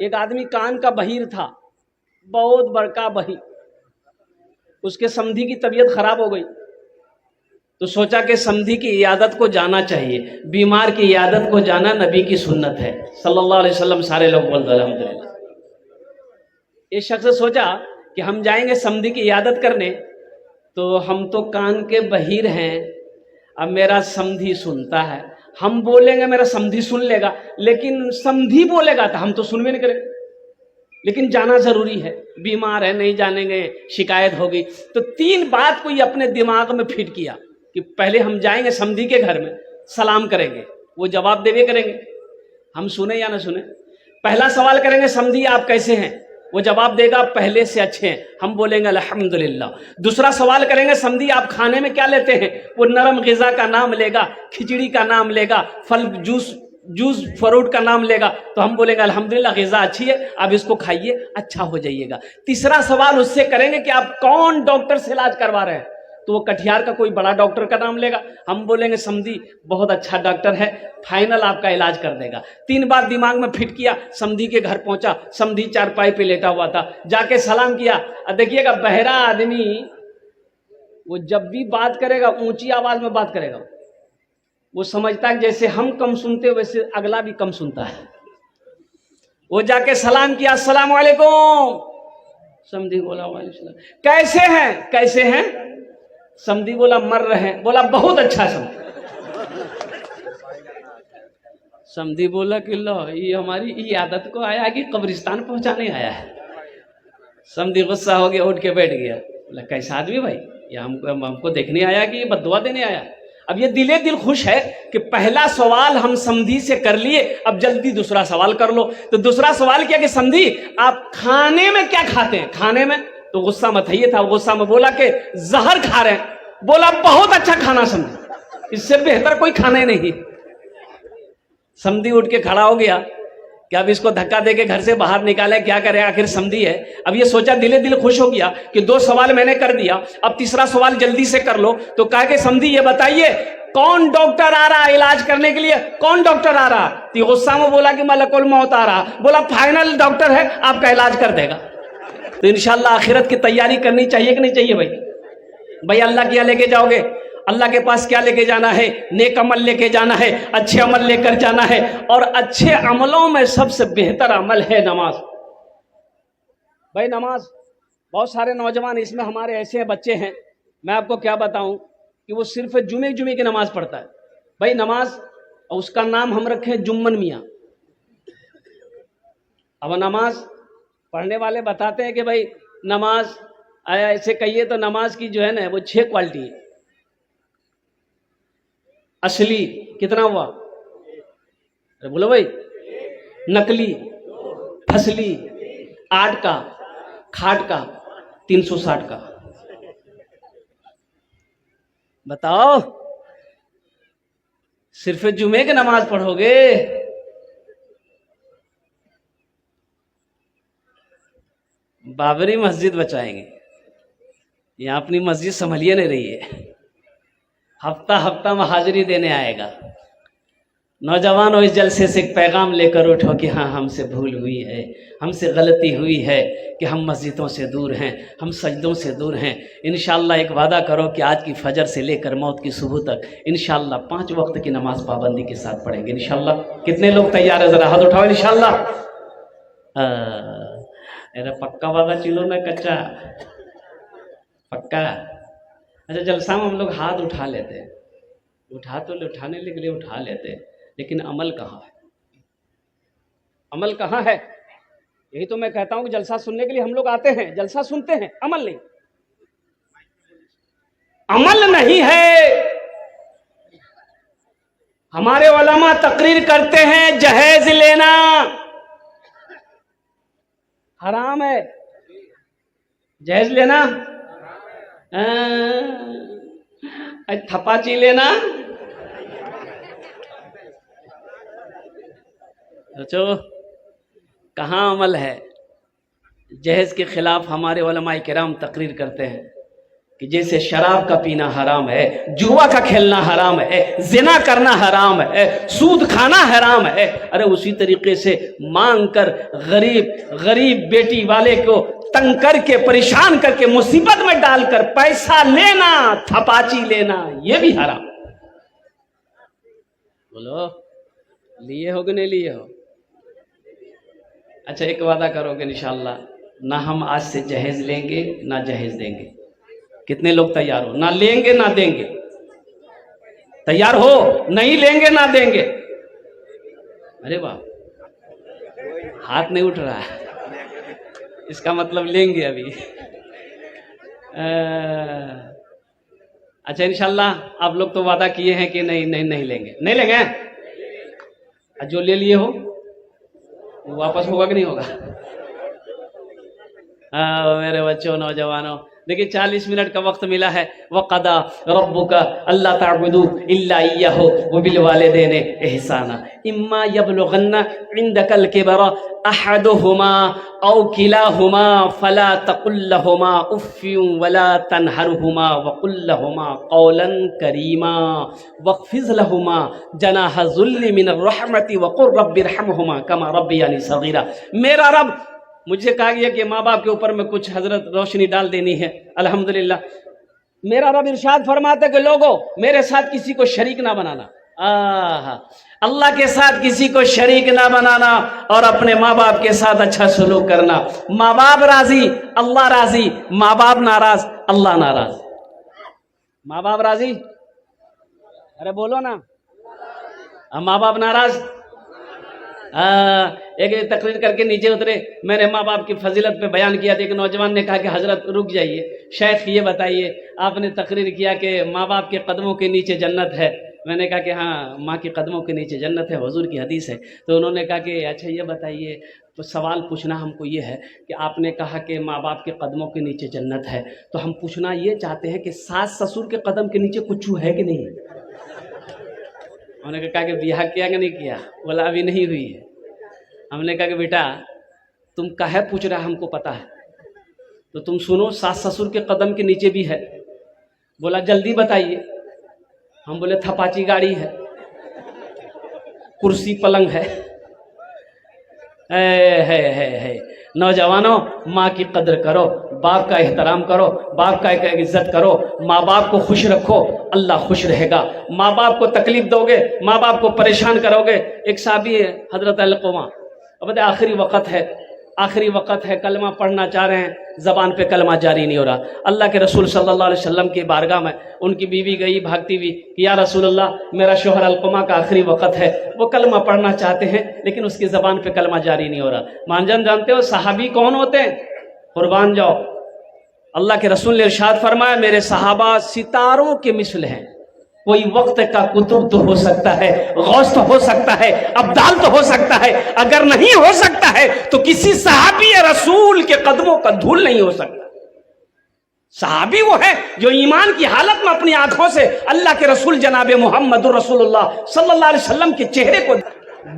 ایک آدمی کان کا بہیر تھا، بہت بڑکا بہیر، اس کے سمدھی کی طبیعت خراب ہو گئی، تو سوچا کہ سمدھی کی عیادت کو جانا چاہیے، بیمار کی عیادت کو جانا نبی کی سنت ہے صلی اللہ علیہ وسلم، سارے لوگ بولتے الحمدللہ۔ ایک شخص نے سوچا کہ ہم جائیں گے سمدھی کی عیادت کرنے، تو ہم تو کان کے بہیر ہیں، اب میرا سمدھی سنتا ہے، ہم بولیں گے میرا سمدھی سن لے گا، لیکن سمدھی بولے گا تو ہم تو سن بھی نہیں کریں گے، لیکن جانا ضروری ہے، بیمار ہے نہیں جانیں گے شکایت ہوگی۔ تو 3 بات کو یہ اپنے دماغ میں فٹ کیا کہ پہلے ہم جائیں گے سمدھی کے گھر میں، سلام کریں گے، وہ جواب دے کریں گے، ہم سنیں یا نہ سنیں۔ پہلا سوال کریں گے سمدھی آپ کیسے ہیں، وہ جواب دے گا پہلے سے اچھے ہیں، ہم بولیں گے الحمدللہ۔ دوسرا سوال کریں گے سمدھی آپ کھانے میں کیا لیتے ہیں، وہ نرم غذا کا نام لے گا، کھچڑی کا نام لے گا، پھل جوس فروٹ کا نام لے گا، تو ہم بولیں گے الحمدللہ غذا اچھی ہے، آپ اس کو کھائیے اچھا ہو جائیے گا۔ تیسرا سوال اس سے کریں گے کہ آپ کون ڈاکٹر سے علاج کروا رہے ہیں، تو وہ کٹیہار کا کوئی بڑا ڈاکٹر کا نام لے گا، ہم بولیں گے سمدھی بہت اچھا ڈاکٹر ہے، فائنل آپ کا علاج کر دے گا۔ 3 بار دماغ میں فٹ کیا، سمدھی کے گھر پہنچا، سمدھی چارپائی پہ لیٹا ہوا تھا، جا کے سلام کیا۔ اب دیکھیے گا بہرا آدمی وہ جب بھی بات کرے گا اونچی آواز میں بات کرے گا، وہ سمجھتا ہے جیسے ہم کم سنتے ویسے اگلا بھی کم سنتا ہے۔ وہ جا کے سلام کیا، السلام علیکم، سمدھی بولا وعلیکم السلام، کیسے ہیں، کیسے ہیں، سمدھی بولا مر رہے ہیں، بولا بہت اچھا سمدھی بولا کہ لو یہ ہماری عیادت کو آیا کہ قبرستان پہنچانے آیا ہے۔ سمدھی غصہ ہو گیا، اٹھ کے بیٹھ گیا، بولا کیسا آدمی بھائی، یہ ہم کو دیکھنے آیا کہ یہ بد دعا دینے آیا۔ اب یہ دل خوش ہے کہ پہلا سوال ہم سمدھی سے کر لیے، اب جلدی دوسرا سوال کر لو۔ تو دوسرا سوال کیا کہ سمدھی آپ کھانے میں کیا کھاتے ہیں، کھانے میں، تو غصہ متھیے تھا، غصہ میں بولا کہ زہر کھا رہے ہیں، بولا بہت اچھا کھانا سمدھی، اس سے بہتر کوئی کھانا ہی نہیں۔ سمدھی اٹھ کے کھڑا ہو گیا کہ اب اس کو دھکا دے کے گھر سے باہر نکالے، کیا کرے، آخر سمدھی ہے۔ اب یہ سوچا دل خوش ہو گیا کہ 2 سوال میں نے کر دیا، اب تیسرا سوال جلدی سے کر لو۔ تو کہا کہ سمدھی یہ بتائیے کون ڈاکٹر آ رہا علاج کرنے کے لیے، کون ڈاکٹر آ رہا؟ تو غصہ میں بولا کہ ملک الموت آ رہا، بولا فائنل ڈاکٹر ہے، آپ کا علاج کر دے گا۔ تو انشاءاللہ آخرت کی تیاری کرنی چاہیے کہ نہیں چاہیے بھائی اللہ کیا لے کے جاؤ گے، اللہ کے پاس کیا لے کے جانا ہے، نیک عمل لے کے جانا ہے، اچھے عمل لے کر جانا ہے، اور اچھے عملوں میں سب سے بہتر عمل ہے نماز۔ بھائی نماز، بہت سارے نوجوان اس میں ہمارے ایسے بچے ہیں، میں آپ کو کیا بتاؤں کہ وہ صرف جمعے کی نماز پڑھتا ہے۔ بھائی نماز، اور اس کا نام ہم رکھیں جمن میاں۔ اب نماز پڑھنے والے بتاتے ہیں کہ بھائی نماز ایسے کہیے تو نماز کی جو ہے نا وہ 6 کوالٹی ہے۔ اصلی کتنا ہوا، بولو بھائی، نقلی، فصلی 8 کا، کھاٹ کا 360 کا۔ بتاؤ صرف جمعے کی نماز پڑھو گے؟ بابری مسجد بچائیں گے، یہاں اپنی مسجد سنبھلیے نہیں رہی ہے، ہفتہ ہفتہ میں حاضری دینے آئے گا۔ نوجوانوں اس جلسے سے ایک پیغام لے کر اٹھو کہ ہاں ہم سے بھول ہوئی ہے، ہم سے غلطی ہوئی ہے کہ ہم مسجدوں سے دور ہیں، ہم سجدوں سے دور ہیں۔ انشاءاللہ ایک وعدہ کرو کہ آج کی فجر سے لے کر موت کی صبح تک انشاءاللہ 5 وقت کی نماز پابندی کے ساتھ پڑھیں گے انشاءاللہ۔ کتنے لوگ تیار ہیں، ذرا ہاتھ اٹھاؤ انشاءاللہ۔ ارے پکا وعدہ چلو نا کچا، پکا؟ اچھا جلسہ میں ہم لوگ ہاتھ اٹھا لیتے ہیں، اٹھانے کے لیے اٹھا لیتے ہیں، لیکن عمل کہاں ہے؟ عمل کہاں ہے؟ یہی تو میں کہتا ہوں کہ جلسہ سننے کے لیے ہم لوگ آتے ہیں، جلسہ سنتے ہیں، عمل نہیں، عمل نہیں ہے۔ ہمارے علماء تقریر کرتے ہیں جہیز لینا حرام ہے، جہیز لینا، تھپاچی لینا، سوچو کہاں عمل ہے؟ جہیز کے خلاف ہمارے علماء کرام تقریر کرتے ہیں، کہ جیسے شراب کا پینا حرام ہے، جوا کا کھیلنا حرام ہے، زنا کرنا حرام ہے، سود کھانا حرام ہے، ارے اسی طریقے سے مانگ کر غریب بیٹی والے کو تنگ کر کے پریشان کر کے مصیبت میں ڈال کر پیسہ لینا، تھپاچی لینا، یہ بھی حرام۔ بولو لیے ہو کہ نہیں لیے ہو؟ اچھا ایک وعدہ کرو گے انشاءاللہ، نہ ہم آج سے جہیز لیں گے نہ جہیز دیں گے۔ کتنے لوگ تیار ہو؟ نہ لیں گے نہ دیں گے، تیار ہو؟ نہیں لیں گے نہ دیں گے؟ ارے واہ، ہاتھ نہیں اٹھ رہا ہے، اس کا مطلب لیں گے ابھی۔ اچھا انشاءاللہ آپ لوگ تو وعدہ کیے ہیں کہ نہیں لیں گے، نہیں لیں گے؟ جو لے لیے ہو واپس ہوگا کہ نہیں ہوگا؟ میرے بچوں، نوجوانوں، دیکھیے 40 منٹ کا وقت ملا ہے۔ وَقَضَى رَبُّكَ أَلَّا تَعْبُدُوا إِلَّا إِيَّاهُ وَبِالْوَالِدَيْنِ إِحْسَانًا إِمَّا يَبْلُغَنَّ عِندَكَ الْكِبَرَ أَحَدُهُمَا أَوْ كِلَاهُمَا فَلَا تَقُل لَّهُمَا أُفٍّ وَلَا تَنْهَرْهُمَا وَقُل لَّهُمَا قَوْلًا كَرِيمًا وَاخْفِضْ لَهُمَا جَنَاحَ الذُّلِّ مِنَ الرَّحْمَةِ وَقُل رَّبِّ ارْحَمْهُمَا كَمَا رَبَّيَانِي صَغِيرًا۔ میرا رب، مجھ سے کہا گیا کہ ماں باپ کے اوپر میں کچھ حضرت روشنی ڈال دینی ہے۔ الحمدللہ میرا رب ارشاد فرماتے کہ لوگوں میرے ساتھ کسی کو شریک نہ بنانا، اللہ کے ساتھ کسی کو شریک نہ بنانا، اور اپنے ماں باپ کے ساتھ اچھا سلوک کرنا۔ ماں باپ راضی اللہ راضی، ماں باپ ناراض اللہ ناراض۔ ماں باپ راضی، ارے بولو نا، ماں باپ ناراض۔ ایک تقریر کر کے نیچے اترے، میں نے ماں باپ کی فضیلت پہ بیان کیا تھا، ایک نوجوان نے کہا کہ حضرت رک جائیے، شیخ یہ بتائیے آپ نے تقریر کیا کہ ماں باپ کے قدموں کے نیچے جنت ہے۔ میں نے کہا کہ ہاں ماں کے قدموں کے نیچے جنت ہے، حضور کی حدیث ہے۔ تو انہوں نے کہا کہ اچھا یہ بتائیے، تو سوال پوچھنا ہم کو یہ ہے کہ آپ نے کہا کہ ماں باپ کے قدموں کے نیچے جنت ہے، تو ہم پوچھنا یہ چاہتے ہیں کہ ساس سسر کے قدم کے نیچے کچھ ہے کہ نہیں؟ انہوں نے کہا کہ بیاہ کیا کہ نہیں کیا؟ بولا ابھی نہیں ہوئی ہے۔ ہم نے کہا کہ بیٹا تم کاہے پوچھ رہا، ہم کو پتا ہے، تو تم سنو ساس سسر کے قدم کے نیچے بھی ہے۔ بولا جلدی بتائیے۔ ہم بولے تھپاچی گاڑی ہے، کرسی پلنگ ہے۔ نوجوانوں ماں کی قدر کرو، باپ کا احترام کرو، باپ کا عزت کرو، ماں باپ کو خوش رکھو، اللہ خوش رہے گا۔ ماں باپ کو تکلیف دو گے، ماں باپ کو پریشان کرو گے۔ ایک صحابی ہے حضرت علقمہ، اب آخری وقت ہے، کلمہ پڑھنا چاہ رہے ہیں، زبان پہ کلمہ جاری نہیں ہو رہا۔ اللہ کے رسول صلی اللہ علیہ وسلم کی بارگاہ میں ان کی بیوی گئی بھاگتی ہوئی کہ یا رسول اللہ میرا شوہر علقمہ کا آخری وقت ہے، وہ کلمہ پڑھنا چاہتے ہیں لیکن اس کی زبان پہ کلمہ جاری نہیں ہو رہا۔ مانجن جانتے ہو صحابی کون ہوتے ہیں؟ قربان جاؤ، اللہ کے رسول نے ارشاد فرمایا میرے صحابہ ستاروں کے مثل ہیں، کوئی وقت کا قطب تو ہو سکتا ہے، غوث تو ہو سکتا ہے، ابدال تو ہو سکتا ہے، اگر نہیں ہو سکتا ہے تو کسی صحابی رسول کے قدموں کا دھول نہیں ہو سکتا۔ صحابی وہ ہے جو ایمان کی حالت میں اپنی آنکھوں سے اللہ کے رسول جناب محمد رسول اللہ صلی اللہ علیہ وسلم کے چہرے کو۔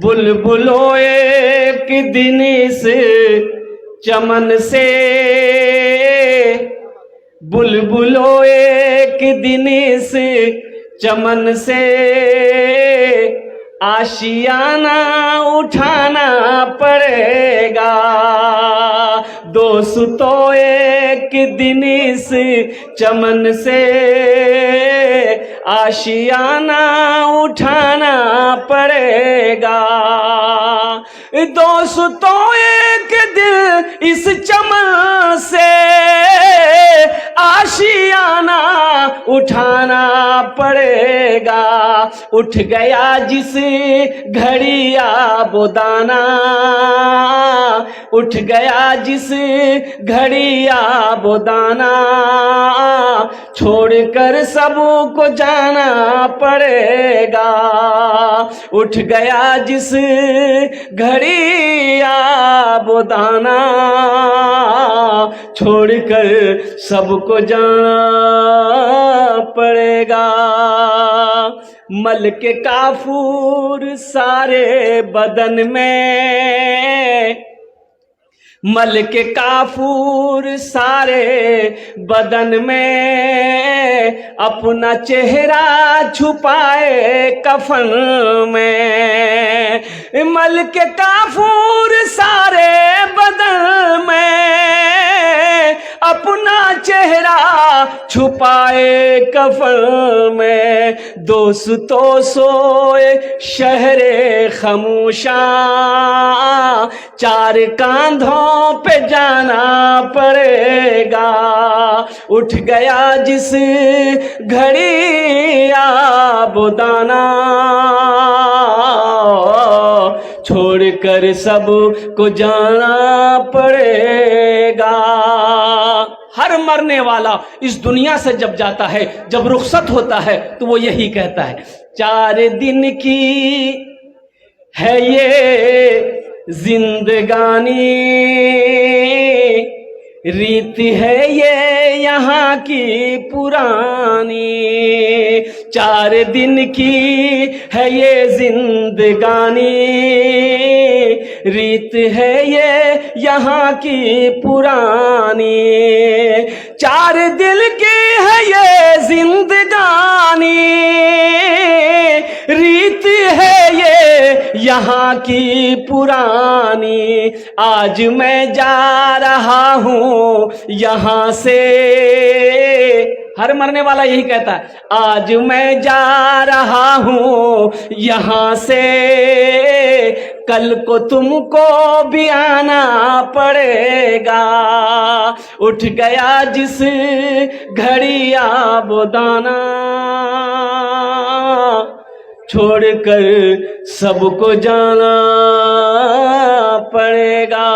بلبلو ایک دن اس چمن سے، بلبلو ایک دن اس چمن سے آشیانہ اٹھانا پڑے گا، دوستو ایک دن اس چمن سے آشیانہ اٹھانا پڑے گا، دوستو ایک دن اس چمن سے آشیانہ اٹھانا پڑے گا، اٹھ گیا جس گھڑی آب و دانا، اٹھ گیا جس گھڑی آب و دانا، چھوڑ کر سب کو جانا پڑے گا، اٹھ گیا جس گھڑی آب و دانا، چھوڑ کر سب کو جانا پڑے گا، ملک کافور سارے بدن میں، ملک کافور سارے بدن میں اپنا چہرہ چھپائے کفن میں، ملک کافور سارے بدن میں اپنا چہرہ چھپائے کفن میں، دوستو سوئے شہر خموشاں، چار کاندھوں پہ جانا پڑے گا، اٹھ گیا جس گھڑی آبادانہ، چھوڑ کر سب کو جانا پڑے گا۔ ہر مرنے والا اس دنیا سے جب جاتا ہے، جب رخصت ہوتا ہے تو وہ یہی کہتا ہے، 4 دن کی ہے یہ زندگانی، ریت ہے یہ یہاں کی پرانی، 4 دن کی ہے یہ زندگانی، ریت ہے یہ یہاں کی پرانی، 4 دل کی ہے یہ زندگانی، ریت ہے یہ یہاں کی پرانی، آج میں جا رہا ہوں یہاں سے، ہر مرنے والا یہی کہتا ہے، آج میں جا رہا ہوں یہاں سے، کل کو تم کو بھی آنا پڑے گا، اٹھ گیا جس گھڑی آبادانہ، چھوڑ کر سب کو جانا پڑے گا۔